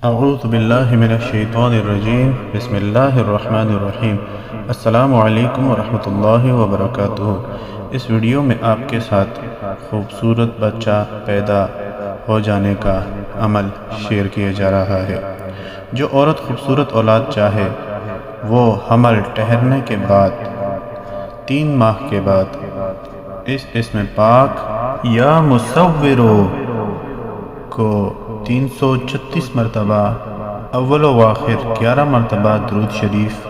اعوذ باللہ من الشیطان الرجیم بسم اللہ الرحمن الرحیم۔ السلام علیکم ورحمۃ اللہ وبرکاتہ۔ اس ویڈیو میں آپ کے ساتھ خوبصورت بچہ پیدا ہو جانے کا عمل شیئر کیا جا رہا ہے۔ جو عورت خوبصورت اولاد چاہے وہ حمل ٹھہرنے کے بعد 3 ماہ کے بعد اس اسم پاک یا مصورو کو 336 مرتبہ اول و آخر 11 مرتبہ درود شریف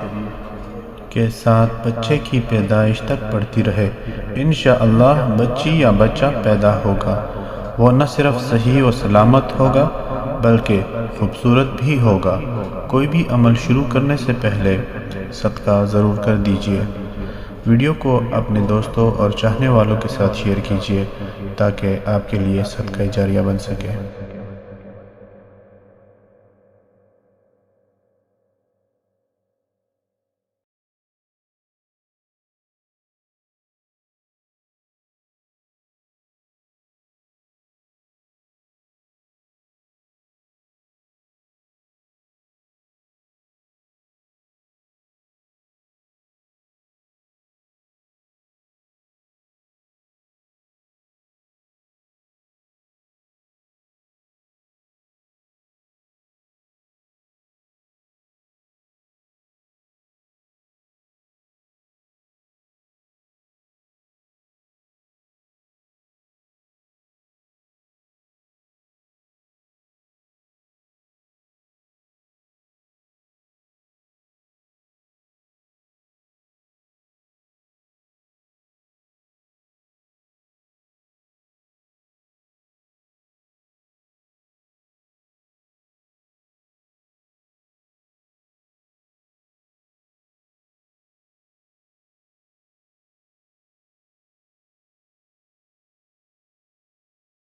کے ساتھ بچے کی پیدائش تک پڑھتی رہے۔ انشاءاللہ بچی یا بچہ پیدا ہوگا۔ وہ نہ صرف صحیح و سلامت ہوگا بلکہ خوبصورت بھی ہوگا۔ کوئی بھی عمل شروع کرنے سے پہلے صدقہ ضرور کر دیجیے۔ ویڈیو کو اپنے دوستوں اور چاہنے والوں کے ساتھ شیئر کیجیے تاکہ آپ کے لیے صدقہ جاریہ بن سکے۔